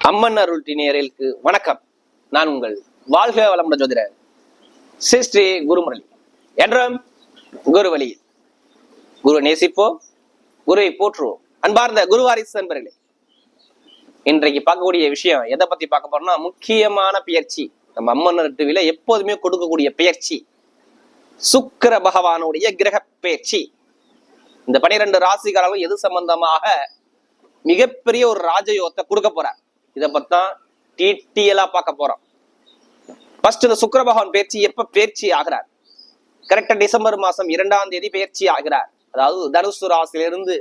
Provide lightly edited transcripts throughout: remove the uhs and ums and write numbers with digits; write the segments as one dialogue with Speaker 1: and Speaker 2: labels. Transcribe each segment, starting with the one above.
Speaker 1: அம்மன் அருள் நேயர்களுக்கு வணக்கம். நான் உங்கள் வாழ்க வளமுடன் ஜோதிடர் ஸ்ரீ குருமுரளி என்றும் குரு வழியில் குரு நேசிப்போம், குருவை போற்றுவோம். அன்பார்ந்த குருவாரிசு நண்பர்களே, இன்றைக்கு பார்க்கக்கூடிய விஷயம் எதை பத்தி பார்க்க போறோம்னா, முக்கியமான பெயர்ச்சி. நம்ம அம்மன் டிவில எப்போதுமே கொடுக்கக்கூடிய பெயர்ச்சி சுக்கிர பகவானுடைய கிரக பெயர்ச்சி. இந்த 12 ராசிக்காரர்களும் எது சம்பந்தமாக மிகப்பெரிய ஒரு ராஜயோகத்தை கொடுக்க போறார். இதை பத்தான் டீட்டெயிலா பார்க்க போறோம். ஃபர்ஸ்ட் இந்த சுக்கிர பகவான் பயிற்சி எப்ப பயிற்சி ஆகிறார்? கரெக்டா டிசம்பர் மாசம் 2ஆம் தேதி பயிற்சி ஆகிறார். அதாவது தனுசு ராசியிலிருந்து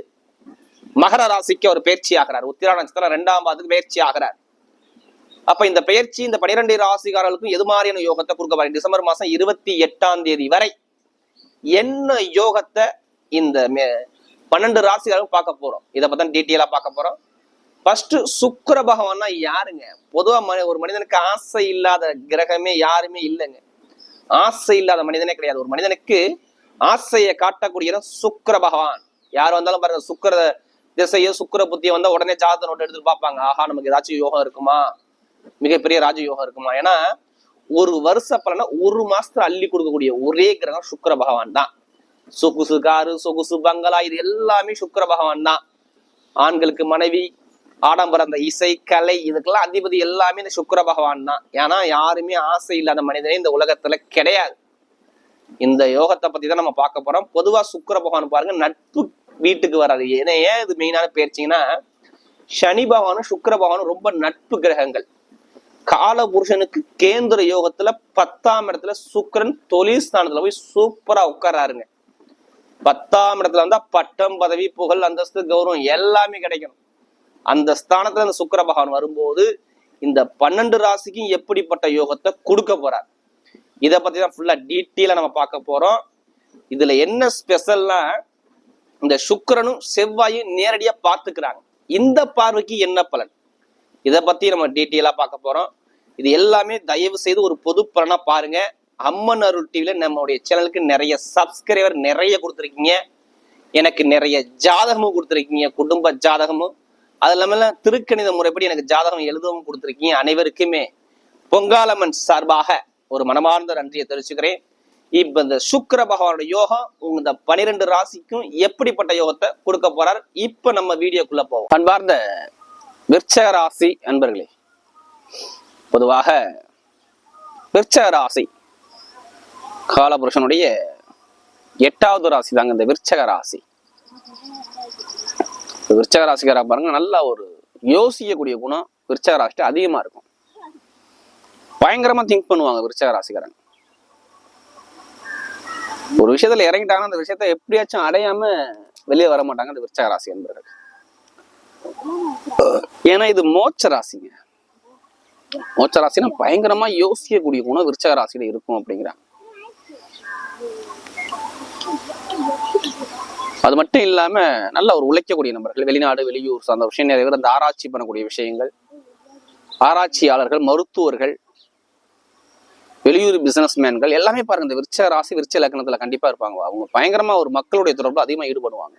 Speaker 1: மகர ராசிக்கு அவர் பயிற்சி ஆகிறார். உத்திரா நட்சத்திரம் 2ஆம் பாதத்துக்கு பயிற்சி ஆகிறார். அப்ப இந்த பயிற்சி இந்த 12 ராசிக்காரர்களுக்கும் எது மாதிரியான யோகத்தை கொடுக்க போறார்? டிசம்பர் மாசம் 28ஆம் தேதி வரை என்ன யோகத்தை இந்த 12 ராசிக்காரர்களும் பார்க்க போறோம். இதை பத்தி டீட்டெயிலா பார்க்க போறோம். ஃபர்ஸ்ட் சுக்கிர பகவான்னா யாருங்க? பொதுவா ஒரு மனிதனுக்கு ஆசை இல்லாத கிரகமே யாருமே இல்லைங்க. ஆசை இல்லாத மனிதனே கிடையாது. ஒரு மனிதனுக்கு ஆசையை காட்டக்கூடிய சுக்கிர பகவான். யார் வந்தாலும் பாருங்க, சுக்கிர திசையோ சுக்கிர புத்தியை வந்தா உடனே ஜாதக நோட்டு எடுத்துட்டு பார்ப்பாங்க. ஆஹா, நமக்கு ஏதாச்சும் யோகம் இருக்குமா, மிகப்பெரிய ராஜ யோகம் இருக்குமா? ஏன்னா ஒரு வருஷ பலனை ஒரு மாசத்துல அள்ளி கொடுக்கக்கூடிய ஒரே கிரகம் சுக்கிர பகவான் தான். சொகுசு காரு, சொகுசு பங்களா, இது எல்லாமே சுக்கிர பகவான் தான். ஆண்களுக்கு மனைவி, ஆடம்பரம், அந்த இசை கலை, இதுக்கெல்லாம் அதிபதி எல்லாமே இந்த சுக்கிர பகவான் தான். ஏன்னா யாருமே ஆசை இல்லாத மனிதனே இந்த உலகத்துல கிடையாது. இந்த யோகத்தை பத்தி தான் நம்ம பார்க்க போறோம். பொதுவா சுக்கிர பகவான் பாருங்க, நட்பு வீட்டுக்கு வராது. ஏன்னா ஏன் இது மெயினான பேர்ச்சிங்கன்னா, சனி பகவானும் சுக்கிர பகவானும் ரொம்ப நட்பு கிரகங்கள். கால புருஷனுக்கு கேந்திர யோகத்துல 10ஆம் இடத்துல சுக்கிரன் தொழில் ஸ்தானத்துல போய் சூப்பரா உட்காராருங்க. 10ஆம் இடத்துல வந்தா பட்டம், பதவி, புகழ், அந்தஸ்து, கௌரவம் எல்லாமே கிடைக்கும். அந்த ஸ்தானத்துல அந்த சுக்கிர பகவான் வரும்போது இந்த 12 ராசிக்கும் எப்படிப்பட்ட யோகத்தை கொடுக்க போறார், இதை பத்தி தான் ஃபுல்லா டீட்டெயிலா நம்ம பார்க்க போறோம். இதுல என்ன ஸ்பெஷல்னா, இந்த சுக்கிரனும் செவ்வாயும் நேரடியா பார்த்துக்கிறாங்க. இந்த பார்வைக்கு என்ன பலன், இதை பத்தி நம்ம டீட்டெயிலா பார்க்க போறோம். இது எல்லாமே தயவு செய்து ஒரு பொது பலனா பாருங்க. அம்மன் அருள் டிவில நம்மளுடைய சேனலுக்கு நிறைய சப்ஸ்கிரைபர் நிறைய கொடுத்துருக்கீங்க. எனக்கு நிறைய ஜாதகமும் கொடுத்துருக்கீங்க, குடும்ப ஜாதகமும். அது இல்லாம திருக்கணித முறைப்படி எனக்கு ஜாதகம் எழுதவும் கொடுத்துருக்கீங்க. அனைவருக்குமே பொங்காலம்மன் சார்பாக ஒரு மனமார்ந்த நன்றியை தெரிவிச்சுக்கிறேன். இப்ப இந்த சுக்கிர பகவானோட யோகம் இந்த 12 ராசிக்கும் எப்படிப்பட்ட யோகத்தை கொடுக்க போறார், இப்ப நம்ம வீடியோக்குள்ள போவோம். அன்பார்ந்த விருச்சக ராசி அன்பர்களே, பொதுவாக விருச்சக ராசி காலபுருஷனுடைய 8வது ராசி தாங்க இந்த விருச்சக ராசி. விருச்சக ராசிக்காரா பாருங்க, நல்லா ஒரு யோசிக்கக்கூடிய குணம் விருச்சக ராசிட்டு அதிகமா இருக்கும். பயங்கரமா திங்க் பண்ணுவாங்க விருச்சக ராசிக்காரங்க. ஒரு விஷயத்துல இறங்கிட்டாங்கன்னா அந்த விஷயத்த எப்படியாச்சும் அடையாம வெளியே வர மாட்டாங்க அந்த விருச்சக ராசி என்பது. ஏன்னா இது மோட்ச ராசிங்க. மோட்ச ராசினா பயங்கரமா யோசிக்கக்கூடிய குணம் விருச்சக ராசியில இருக்கும் அப்படிங்கிறாங்க. அது மட்டும் இல்லாம நல்ல ஒரு உழைக்கக்கூடிய நபர்கள், வெளிநாடு வெளியூர் சார்ந்த விஷயம் நிறைய பேர் அந்த ஆராய்ச்சி பண்ணக்கூடிய விஷயங்கள், ஆராய்ச்சியாளர்கள், மருத்துவர்கள், வெளியூர் பிசினஸ்மேன்கள் எல்லாமே பாருங்க இந்த விருச்சக ராசி விருச்ச லக்னத்துல கண்டிப்பா இருப்பாங்க. அவங்க பயங்கரமா ஒரு மக்களுடைய தொடர்பு அதிகமா ஈடுபடுவாங்க.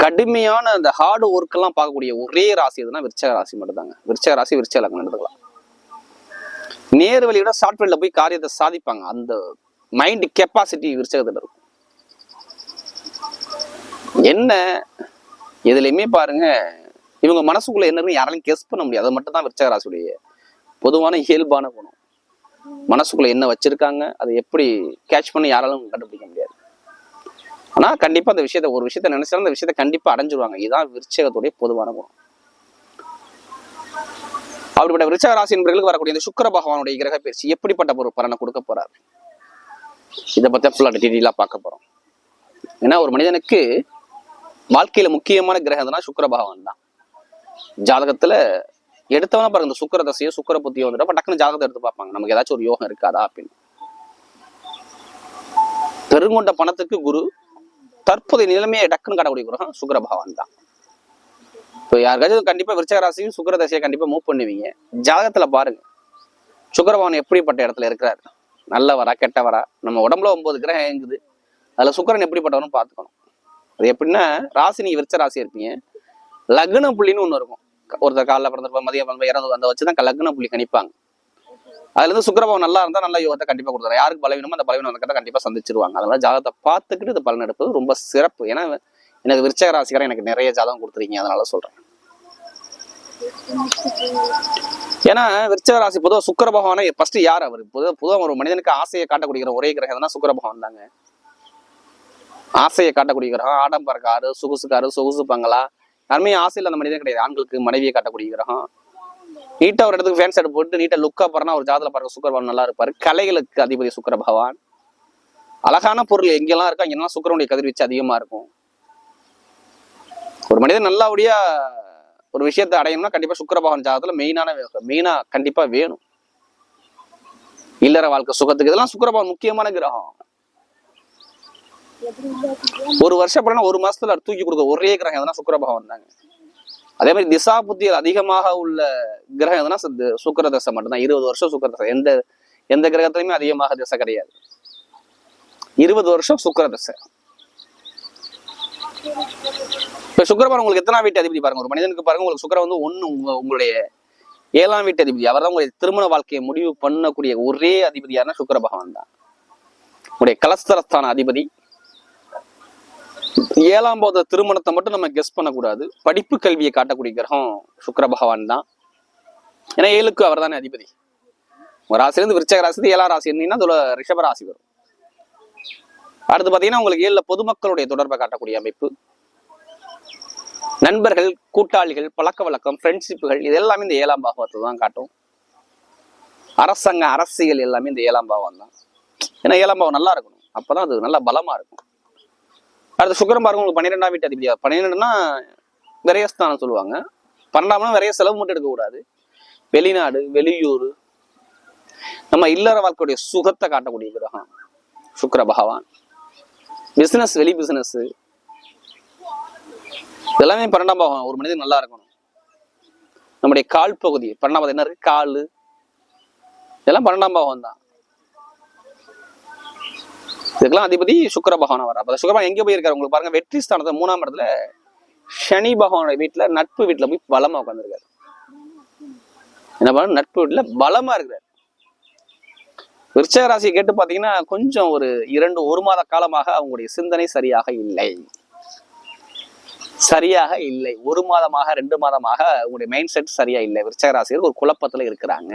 Speaker 1: கடுமையான அந்த ஹார்டு ஒர்க் எல்லாம் பார்க்கக்கூடிய ஒரே ராசி எதுனா விருச்சக ராசி மட்டும் தாங்க. விருச்சக ராசி விருச்ச லக்னம் எடுத்துக்கலாம். நேர் வழியோட சாஃப்ட்வேர்ல போய் காரியத்தை சாதிப்பாங்க. அந்த மைண்ட் கெப்பாசிட்டி விருச்சகத்துல இருக்கும். என்ன எதுலையுமே பாருங்க, இவங்க மனசுக்குள்ள என்ன யாராலையும் கெஸ் பண்ண முடியாது. அது மட்டும் தான் விருச்சக ராசியுடைய பொதுவான இயல்பான குணம். மனசுக்குள்ள என்ன வச்சிருக்காங்க, அதை எப்படி கேட்ச் பண்ணி யாராலும் கண்டுபிடிக்க முடியாது. ஆனா கண்டிப்பா அந்த விஷயத்த ஒரு விஷயத்த நினைச்சாலும் அந்த விஷயத்த கண்டிப்பா அடைஞ்சிருவாங்க. இதுதான் விருச்சகத்துடைய பொதுவான குணம். அப்படிப்பட்ட விருச்சக ராசி என்பவர்களுக்கு வரக்கூடிய இந்த சுக்கிர பகவானுடைய கிரக பயிற்சி எப்படிப்பட்ட ஒரு பலனை கொடுக்க போறாரு, இதை பத்தி ஃபுல்லா டீட்டெயிலா பார்க்க போறோம். ஏன்னா ஒரு மனிதனுக்கு வாழ்க்கையில முக்கியமான கிரகம்னா சுக்கிர பகவான் தான். ஜாதகத்துல எடுத்தவன பாருங்க, இந்த சுக்கிர தசையோ சுக்கிர புத்தியோ வந்துட்டா டக்குன்னு ஜாதகத்தை எடுத்து பார்ப்பாங்க, நமக்கு ஏதாச்சும் ஒரு யோகம் இருக்காதா அப்படின்னு. பெருங்கொண்ட பணத்துக்கு குரு, தற்போதைய நிலைமையை டக்குன்னு காட்டக்கூடிய கிரகம் சுக்கிர பகவான் தான். இப்போ யாருக்காச்சும் கண்டிப்பா விருச்சக ராசியும் சுக்கிர தசையை கண்டிப்பா மூவ் பண்ணுவீங்க. ஜாதகத்துல பாருங்க சுக்கிர பகவான் எப்படிப்பட்ட இடத்துல இருக்கிறாரு, நல்லவரா கெட்டவரா. நம்ம உடம்புல 9 கிரகம் இயங்குது, அதுல சுக்கிரன் எப்படிப்பட்டவனும் பார்த்துக்கணும். அது எப்படின்னா, ராசி நீங்க விருச்ச ராசி இருப்பீங்க, லக்ன புள்ளின்னு ஒண்ணு இருக்கும். ஒருத்தர் காலைல பிறந்திருப்பாங்க, மதியம் இறந்து அந்த வச்சுதான் லக்ன புள்ளி கணிப்பாங்க. அதுல இருந்து சுக்கிரபவன் நல்லா இருந்தா நல்ல யோகத்தை கண்டிப்பா கொடுத்தாரு. யாருக்கு பலவீனமோ அந்த பலவீனம் வந்து கண்டிப்பா சந்திச்சிருவாங்க. அதனால ஜாதகத்தை பார்த்துக்கிட்டு இது பலன் எடுப்பது ரொம்ப சிறப்பு. ஏன்னா எனக்கு விருச்சக ராசிக்காரன் எனக்கு நிறைய ஜாதகம் கொடுத்துருக்கீங்க, அதனால சொல்றேன். ஏன்னா விருச்சக ராசி பொதுவாக சுக்கிர பகவானை ஃபர்ஸ்ட் யார் அவர்? பொதுவாக ஒரு மனிதனுக்கு ஆசையை காட்டக்கூடிய ஒரே கிரகம் தான் சுக்கிர பகவான் தாங்க. ஆசையை காட்டக்கூடிய கிரகம், ஆடம்பரக்காரு, சொகுசு பங்களா, யாருமே ஆசையில் அந்த மனிதன் கிடையாது. ஆண்களுக்கு மனைவியை காட்டக்கூடிய கிரகம். நீட்டா ஒரு இடத்துக்கு ஃபேன்ஸ் எடுத்து போட்டு நீட்டா லுக்கா போறனா ஒரு ஜாதத்துல பாருங்க சுக்கிர பகவான் நல்லா இருப்பாரு. கலைகளுக்கு அதிபதி சுக்கிர பகவான். அழகான பொருள் எங்கெல்லாம் இருக்கா அங்கெல்லாம் சுக்கிரனுடைய கதிர்வீச்சு அதிகமா இருக்கும். ஒரு மனிதன் நல்லபடியா ஒரு விஷயத்தை அடையணும்னா கண்டிப்பா சுக்கிர பகவான் ஜாதகத்துல மெயினா கண்டிப்பா வேணும். இல்லற வாழ்க்கை சுகத்துக்கு இதெல்லாம் சுக்கிர பகவான் முக்கியமான கிரகம். ஒரு வருஷம் பலனா ஒரு மாசத்துல தூக்கி கொடுக்க ஒரே கிரகம் எதுனா சுக்கிர பகவான் தாங்க. அதே மாதிரி திசா புத்தியில் அதிகமாக உள்ள கிரகம் எதுனா சுக்கிர தசை மட்டும்தான். 20 வருஷம் சுக்கிர தசை. எந்த கிரகத்திலுமே அதிகமாக திசை கிடையாது. 20 வருஷம் சுக்கிர தசை. இப்ப சுக்கிரபகவான் உங்களுக்கு எத்தனை வீட்டு அதிபதி பாருங்க. ஒரு மனிதனுக்கு பாருங்க, உங்களுக்கு சுக்கிரன் வந்து உங்களுடைய 7ஆம் வீட்டு அதிபதி. அவர் தான் உங்களுடைய திருமண வாழ்க்கையை முடிவு பண்ணக்கூடிய ஒரே அதிபதியான சுக்கிர பகவான் தான். உங்களுடைய கலஸ்தரஸ்தான அதிபதி. 7ஆம் பாவ திருமணத்தை மட்டும் நம்ம கெஸ் பண்ணக்கூடாது. படிப்பு கல்வியை காட்டக்கூடிய கிரகம் சுக்கிர பகவான் தான். ஏன்னா 7க்கு அவர் தானே அதிபதி. ஒரு ராசிலிருந்து விருச்சக ராசி 7ஆம் ராசி இருந்தீங்கன்னா அதுல ரிஷப ராசி வரும். அடுத்து பாத்தீங்கன்னா உங்களுக்கு 7ல பொதுமக்களுடைய தொடர்பை காட்டக்கூடிய அமைப்பு. நண்பர்கள், கூட்டாளிகள், பழக்க வழக்கம், ஃப்ரெண்ட்ஷிப்புகள் இது எல்லாமே இந்த 7ஆம் பாவத்தை தான் காட்டும். அரசியல் எல்லாமே இந்த 7ஆம் பாவம் தான். ஏன்னா 7ஆம் பாவம் நல்லா இருக்கணும், அப்பதான் அது நல்லா பலமா இருக்கும். அடுத்து சுக்கிரன் பாருங்க உங்களுக்கு 12ஆம் வீட்டு அதிபதியா. 12னா விரயஸ்தானம் சொல்லுவாங்க. 12ஆம்னா விரைய செலவு மட்டும் எடுக்கக்கூடாது. வெளிநாடு, வெளியூர், நம்ம இல்லற வாழ்க்கையுடைய சுகத்தை காட்டக்கூடிய கிரகம் சுக்கிர பகவான். பிசினஸ், வெளி பிசினஸ் இதெல்லாமே 12ஆம் பாவம். ஒரு மனிதன் நல்லா இருக்கணும். நம்முடைய கால் பகுதி 12ஆம் பாவம் என்ன இருக்கு? காலு, இதெல்லாம் 12ஆம் பாவம் தான். இதுக்கெல்லாம் அதிபதி சுக்கிர பகவான் வர. அப்ப சுக்கிர பகவான் எங்க போயிருக்காரு உங்களுக்கு பாருங்க, வெற்றி ஸ்தானத்தை 3ஆம் இடத்துல சனி பகவானுடைய வீட்டுல நட்பு வீட்டுல போய் பலமா உட்காந்துருக்காரு. என்ன பண்ண? நட்பு வீட்டுல பலமா இருக்கிறார். விருச்சக ராசியை கேட்டு பாத்தீங்கன்னா கொஞ்சம் ஒரு மாத காலமாக அவங்களுடைய சிந்தனை சரியாக இல்லை. 1 மாதமாக 2 மாதமாக உங்களுடைய மைண்ட் செட் சரியா இல்லை. விருச்சக ராசியர் ஒரு குழப்பத்துல இருக்கிறாங்க.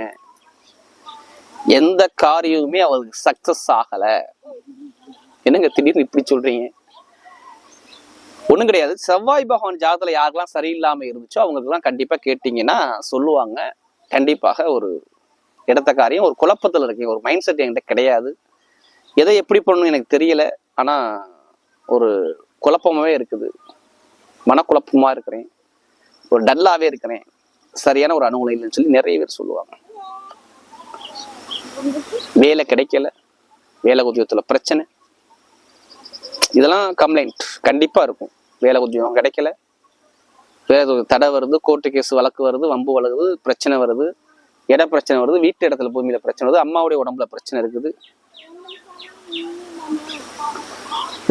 Speaker 1: எந்த காரியமுமே அவருக்கு சக்சஸ் ஆகல. என்னங்க திடீர்னு இப்படி சொல்றீங்க? ஒண்ணும் கிடையாது. செவ்வாய் பகவான் ஜாதகத்துல யாருக்கெல்லாம் சரியில்லாம இருந்துச்சோ அவங்களுக்கெல்லாம் கண்டிப்பா கேட்டீங்கன்னா சொல்லுவாங்க. கண்டிப்பாக ஒரு இடத்த காரியம் ஒரு குழப்பத்துல இருக்கீங்க. ஒரு மைண்ட் செட் என்கிட்ட கிடையாது. எதை எப்படி பண்ணணும் எனக்கு தெரியல. ஆனா ஒரு குழப்பமாவே இருக்குது. மனக்குழப்பமா இருக்கிறேன். ஒரு டல்லாவே இருக்கிறேன். சரியான ஒரு அனுகூலம் இல்லைன்னு சொல்லி நிறைய பேர் சொல்லுவாங்க. வேலை கிடைக்கல, வேலை உத்தியோகத்துல பிரச்சனை, இதெல்லாம் கம்ப்ளைண்ட் கண்டிப்பா இருக்கும். வேலை உத்தியோகம் கிடைக்கல, வேலை தடை வருது, கோர்ட்டு கேஸ் வழக்கு வருது, வம்பு வழக்குது, பிரச்சனை வருது, இட பிரச்சனை வருது, வீட்டு இடத்துல பூமியில பிரச்சனை வருது, அம்மாவுடைய உடம்புல பிரச்சனை இருக்குது,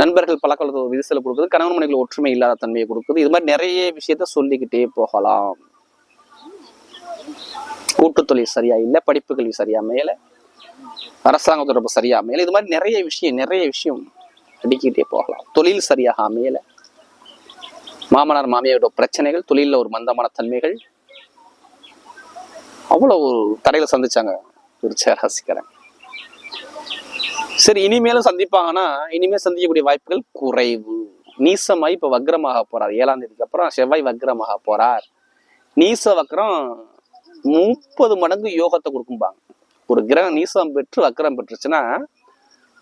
Speaker 1: நண்பர்கள் பழக்கவழக்க விரிசலை கொடுக்குது, கணவன் மனைவிகள் ஒற்றுமை இல்லாத தன்மையை கொடுக்குது. இது மாதிரி நிறைய விஷயத்த சொல்லிக்கிட்டே போகலாம். கூட்டு தொழில் சரியா இல்லை, படிப்பு கல்வி சரியா மேல, அரசாங்க தொடர்பு சரியா மேல, இது மாதிரி நிறைய விஷயம் அடிக்கிட்டே போகலாம். தொழில் சரியாக அமையல, மாமனார் மாமியாரோட பிரச்சனைகள், தொழில ஒரு மந்தமான தன்மைகள், அவ்வளவு தடையில சந்திச்சாங்க விருச்சிக ராசிக்காரங்க. சரி, இனிமேலும் சந்திப்பாங்கன்னா இனிமேல் சந்திக்கக்கூடிய வாய்ப்புகள் குறைவு. நீசமாய் இப்ப வக்ரமாக போறார். 7ஆம் தேதிக்கு அப்புறம் செவ்வாய் வக்ரமாக போறார். நீச வக்ரம் 30 மடங்கு யோகத்தை கொடுக்கும்பாங்க. ஒரு கிரகம் நீசம் பெற்று வக்ரம் பெற்றுச்சுன்னா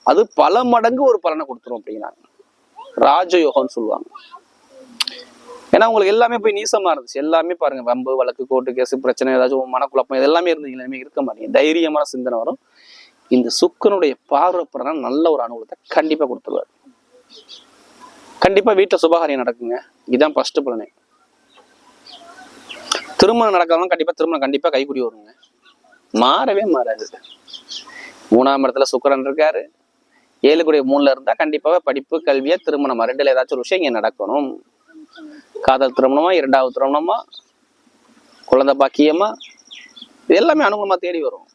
Speaker 1: அது பல மடங்கு ஒரு பலனை கொடுத்துரும் அப்படின்னாங்க. ராஜயோகம்னு சொல்லுவாங்க. ஏன்னா உங்களுக்கு எல்லாமே போய் நீசமா இருந்துச்சு. எல்லாமே பாருங்க, வம்பு வழக்கு, கோர்ட்டு கேஸ், பிரச்சனை, ஏதாச்சும் மனக்குழப்பம், இது எல்லாமே இருந்தீங்க. இருக்க மாட்டீங்க. தைரியமான சிந்தனை வரும். இந்த சுக்கிரனுடைய பார்வை நல்ல ஒரு அனுகூலத்தை கண்டிப்பா கொடுத்துருவாரு. கண்டிப்பா வீட்டுல சுபகாரியம் நடக்குங்க. இதுதான் ஃபர்ஸ்ட் பலனே. திருமணம் நடக்கிறவங்க கண்டிப்பா கைக்குடி வருங்க. மாறவே மாறாது. 3ஆம் இடத்துல சுக்கிரன் இருக்காரு. 7 3ல இருந்தா கண்டிப்பாக படிப்பு, கல்வியா, திருமணமா 2ல ஏதாச்சும் ஒரு விஷயம் இங்க நடக்கணும். காதல் திருமணமா, 2வது திருமணமா, குழந்தை பாக்கியமா, இது எல்லாமே அனுகூலமா தேடி வரும்.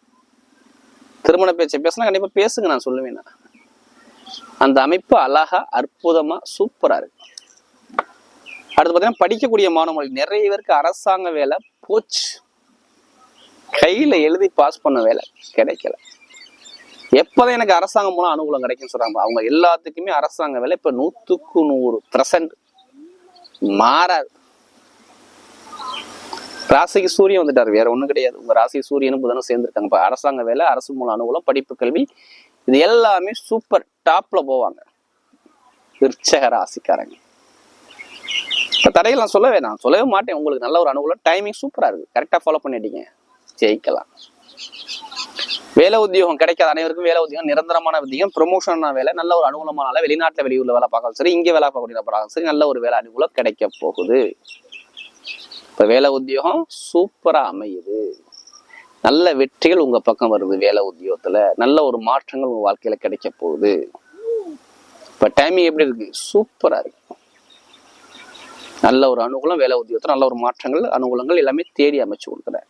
Speaker 1: திருமண பேச்சை பேசினா கண்டிப்பா பேசுங்க, நான் சொல்லுவேன். அந்த அமைப்பு அழகா அற்புதமா சூப்பரா இருக்கு. அடுத்து பாத்தீங்கன்னா படிக்கக்கூடிய மாணவர்கள் நிறைய பேருக்கு அரசாங்க வேலை போச்சு, கையில எழுதி பாஸ் பண்ண வேலை கிடைக்கல. எப்பதான் எனக்கு அரசாங்கம் மூலம் அனுகூலம் கிடைக்கும் சொல்றாங்க, அவங்க எல்லாத்துக்குமே அரசாங்க வேலை இப்ப 100% மாறாது. ராசிக்கு சூரியன் வந்துட்டாரு, வேற ஒண்ணும் கிடையாது. உங்க ராசி சூரியனும் புதனும் சேர்ந்துருக்காங்க. இப்ப அரசாங்க வேலை, அரசு மூலம் அனுகூலம், படிப்பு கல்வி, இது எல்லாமே சூப்பர் டாப்ல போவாங்க விருச்சக ராசிக்காரங்க. இப்ப தடைகள் நான் சொல்லவே மாட்டேன். உங்களுக்கு நல்ல ஒரு அனுகூலம், டைமிங் சூப்பரா இருக்கு, கரெக்டா ஃபாலோ பண்ணிட்டீங்க, ஜெயிக்கலாம். வேலை உத்தியோகம் கிடைக்காத அனைவருக்கும் வேலை உத்தியோகம், நிரந்தரமான உத்தியோகம், ப்ரொமோஷன் வேலை, நல்ல ஒரு அனுகூலமான வெளிநாட்டுல வெளியூர்ல வேலை பார்க்கலாம் சரி, இங்கே வேலை பார்க்கக்கூடிய நபராக சரி, நல்ல ஒரு வேலை அனுகூலம் கிடைக்க போகுது. இப்ப வேலை உத்தியோகம் சூப்பரா அமையுது, நல்ல வெற்றிகள் உங்க பக்கம் வருது. வேலை உத்தியோகத்துல நல்ல ஒரு மாற்றங்கள் உங்க வாழ்க்கையில கிடைக்க போகுது. இப்ப டைமிங் எப்படி இருக்கு, சூப்பரா இருக்கு. நல்ல ஒரு அனுகூலம், வேலை உத்தியோகத்துல நல்ல ஒரு மாற்றங்கள் அனுகூலங்கள் எல்லாமே தேடி அமைச்சு கொடுக்குறேன்.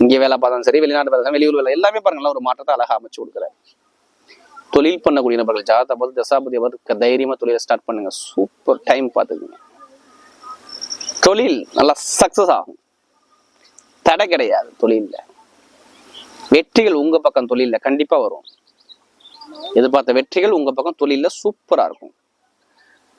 Speaker 1: இங்க வேலை பார்த்தாலும் சரி, வெளிநாட்டு வேலை, வெளியூர் வேலை, எல்லாமே பாருங்க நல்ல ஒரு மாற்றத்தை அழகா அமைச்சு கொடுக்குறேன். தொழில் பண்ணக்கூடிய நபர்கள் ஜாதகத்தை பார்த்து தசாபதியை பார்த்து தைரியமா தொழிலை ஸ்டார்ட் பண்ணுங்க, சூப்பர் டைம் பார்த்துக்குங்க. தொழில் நல்லா சக்சஸ் ஆகும், தடை கிடையாது. தொழில்ல வெற்றிகள் உங்க பக்கம் தொழில்ல கண்டிப்பா வரும். எதிர்பார்த்த வெற்றிகள் உங்க பக்கம் தொழில்ல சூப்பரா இருக்கும்.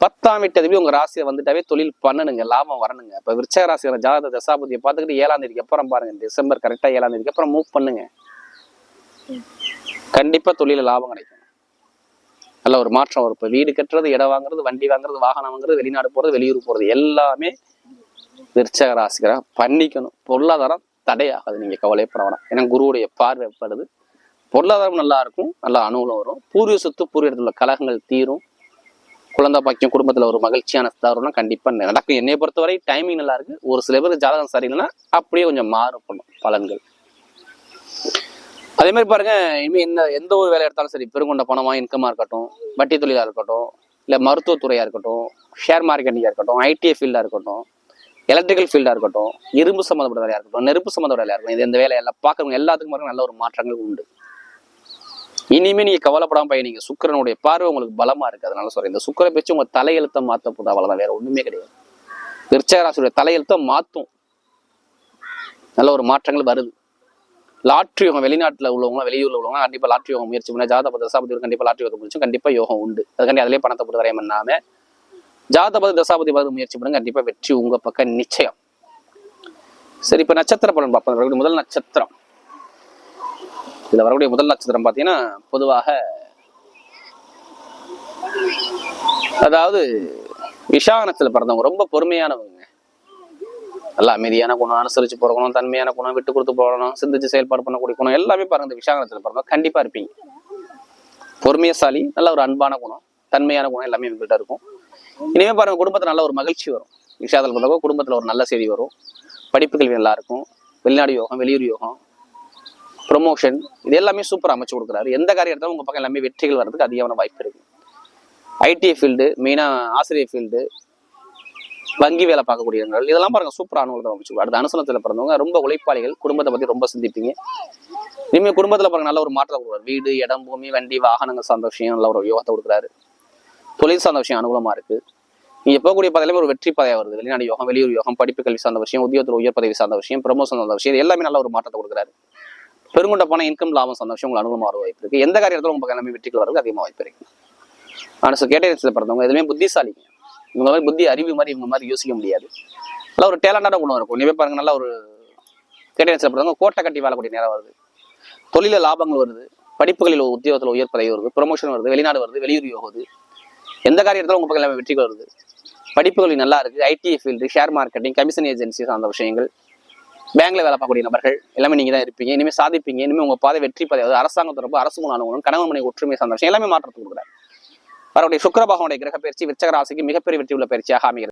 Speaker 1: 10ஆம் வீட்டு உங்க ராசியை வந்துட்டாவே தொழில் பண்ணணுங்க, லாபம் வரணுங்க. இப்ப விருச்சக ராசியோட ஜாதக தசாபதியை பார்த்துக்கிட்டு 7ஆம் தேதிக்கு அப்புறம் பாருங்க, டிசம்பர் கரெக்டா 7ஆம் தேதிக்கு அப்புறம் மூவ் பண்ணுங்க, கண்டிப்பா தொழில லாபம் கிடைக்கும். நல்ல ஒரு மாற்றம் வரும். இப்ப வீடு கட்டுறது, இடம் வாங்குறது, வண்டி வாங்குறது, வாகனம் வாங்குறது, வெளிநாடு போறது, வெளியூர் போறது, எல்லாமே விருச்சக ராசிக்கார பண்ணிக்கணும். பொருளாதாரம் தடையாகாது, நீங்க கவலைப்பட வேணாம். ஏன்னா குருவுடைய பார்வைப்படுது, பொருளாதாரம் நல்லா இருக்கும், நல்லா அனுகூலம் வரும். பூர்வீக சொத்து, பூர்வீக இடத்துல கலகங்கள் தீரும். குழந்தை பாக்கியம், குடும்பத்துல ஒரு மகிழ்ச்சியான தருணம் கண்டிப்பா நடக்கும். என்னை பொறுத்தவரை டைமிங் நல்லா இருக்கு. ஒரு சில பேருக்கு ஜாதகம் சரியில்லைன்னா அப்படியே கொஞ்சம் மாறுபடும் பலன்கள். அதே மாதிரி பாருங்க, இனிமே எந்த ஒரு வேலை எடுத்தாலும் சரி, பெருங்கொண்ட பணமா இன்கமா இருக்கட்டும், வட்டி தொழிலா இருக்கட்டும், இல்ல மருத்துவத்துறையா இருக்கட்டும், ஷேர் மார்க்கெட்டிங்கா இருக்கட்டும், ஐடிஐ ஃபீல்டா இருக்கட்டும், எலக்ட்ரிக்கல் ஃபீல்டா இருக்கட்டும், இரும்பு சம்மந்தப்பட்ட வேலையா இருக்கட்டும், நெருப்பு சம்மந்தப்பட்ட வேலையா இருக்கட்டும், இந்த வேலையெல்லாம் பார்க்கறவங்க எல்லாத்துக்கும் பாருங்க நல்ல ஒரு மாற்றங்கள் உண்டு. இனிமே நீங்க கவலைப்படாம நீங்க சுக்கிரனுடைய பார்வை உங்களுக்கு பலமா இருக்கு. அதனால சொல்றேன், இந்த சுக்கிர பேச்சு உங்க தலையெழுத்த மாத்த போது, அவ்வளவுதான், வேற ஒண்ணுமே கிடையாது. விருச்சிக ராசியுடைய தலையெழுத்த மாத்தும், நல்ல ஒரு மாற்றங்கள் வருது. லாட்ரி யோகம், வெளிநாட்டுல உள்ளவங்க வெளியூர்ல உள்ளவங்க கண்டிப்பா லாட்ரி யோகம் முயற்சி பண்ண, ஜாதக தசாபதி கண்டிப்பா லாட்ரி யோகம் முடிச்சு கண்டிப்பா யோகம் உண்டு. அதுக்காண்டி அதிலே பணத்தை போட்டு வரைய பண்ணாம ஜாதக தசாபதி பார்த்து முயற்சி பண்ணுங்க, கண்டிப்பா வெற்றி உங்க பக்கம் நிச்சயம். சரி, இப்ப நட்சத்திர பலன் பார்ப்போம். முதல் நட்சத்திரம், இதுல வரக்கூடிய முதல் நட்சத்திரம் பாத்தீங்கன்னா பொதுவாக அதாவது விஷாகனத்துல பிறந்தவங்க ரொம்ப பொறுமையானவங்க, நல்லா அமைதியான குணம், அனுசரிச்சு போறணும், தன்மையான குணம், விட்டு கொடுத்து போகணும், சிந்திச்சு செயல்பாடு பண்ணக்கூடிய குணம் எல்லாமே பாருங்க இந்த விஷாகனத்துல பிறந்தவங்க கண்டிப்பா இருப்பீங்க. பொறுமையசாலி, நல்ல ஒரு அன்பான குணம், தன்மையான குணம் எல்லாமே உங்ககிட்ட இருக்கும். இனிமே பாருங்க குடும்பத்துல நல்ல ஒரு மகிழ்ச்சி வரும். விஷாதத்தில் பிறந்தவங்க குடும்பத்துல ஒரு நல்ல செய்தி வரும். படிப்பு கல்வி நல்லா இருக்கும். வெளிநாடு யோகம், வெளியூர் யோகம், ப்ரொமோஷன், இது எல்லாமே சூப்பர் அமைச்சு கொடுக்குறாரு. எந்த காரியம் எடுத்தாலும் உங்க பக்கம் எல்லாமே வெற்றிகள் வர்றதுக்கு அதிகமான வாய்ப்பு இருக்கு. ஐடி ஃபீல்டு, மெயினா ஆசிரியர் ஃபீல்டு, வங்கி வேலை பார்க்கக்கூடியவர்கள், இதெல்லாம் பாருங்க சூப்பர் அனுகூலத்தை அமைச்சு. அடுத்த அனுசனத்துல பிறந்தவங்க ரொம்ப உழைப்பாளிகள், குடும்பத்தை பத்தி ரொம்ப சிந்திப்பீங்க. இனிமேல் குடும்பத்துல பாருங்க நல்ல ஒரு மாற்றத்தை கொடுக்குறாரு. வீடு, இடம், பூமி, வண்டி, வாகனங்கள் சார்ந்த விஷயம் நல்ல ஒரு யோகத்தை கொடுக்குறாரு. தொழில் சார்ந்த விஷயம் அனுகூலமா இருக்கு. நீங்க போகக்கூடிய பதவியிலுமே ஒரு வெற்றி பதவியா வருது. வெளிநாடு யோகம், வெளியூர் யோகம், படிப்பு கல்வி சார்ந்த விஷயம், உத்தியோகத்தில் உயர் பதவி சார்ந்த விஷயம், ப்ரமோஷன் சார்ந்த விஷயம், எல்லாமே நல்ல ஒரு மாற்றத்தை கொடுக்குறாரு. பெருங்கொண்ட பணம், இன்கம், லாபம் சார்ந்த விஷயம் உங்களுக்கு அனுகூலமா வர வாய்ப்பு இருக்கு. எந்த காரியத்திலும் உங்க எல்லாமே வெற்றிகள் வரதுக்கு அதிகமாக வாய்ப்பு இருக்கு. ஆனால் கேட்டகரியில் பிறந்தவங்க எதுவுமே புத்திசாலிங்க. இவங்க மாதிரி புத்தி அறிவு மாதிரி இவங்க மாதிரி யோசிக்க முடியாது. நல்ல ஒரு டேலண்டான குணம் இருக்கும். நீவே பாருங்க, நல்ல ஒரு கேட்டகரியில் பிறந்தவங்க கோட்டை கட்டி வாழக்கூடிய நேரம் வருது. தொழில லாபங்கள் வருது. படிப்புகளில் உத்தியோகத்தில் உயர் பதவி வருது. ப்ரொமோஷன் வருது. வெளிநாடு வருது. வெளியூர் யோகுது. எந்த காரியத்திலும் உங்க பக்கம் எல்லாமே வெற்றிகள் வருது. படிப்புகள் நல்லா இருக்கு. IT field, share marketing, commission agency சார்ந்த விஷயங்கள், பேங்க்ல வேலை பார்க்கக்கூடிய நபர்கள் எல்லாமே நீங்க தான் இருப்பீங்க. இனிமேல் சாதிப்பீங்க. இனிமேல் உங்க பாதை வெற்றி பாதை, அதாவது அரசாங்க தொடர்பு, அரசு மூலம் அனுகூலம், கணவன் மனை ஒற்றுமை சார்ந்த விஷயம் எல்லாமே மாற்றத்தை கொடுக்குறாரு. அவருடைய சுக்கிர பகவானுடைய கிரக பயிற்சி விருச்சிக ராசிக்கு மிகப்பெரிய வெற்றி உள்ள பயிற்சியாக அமைகிறது.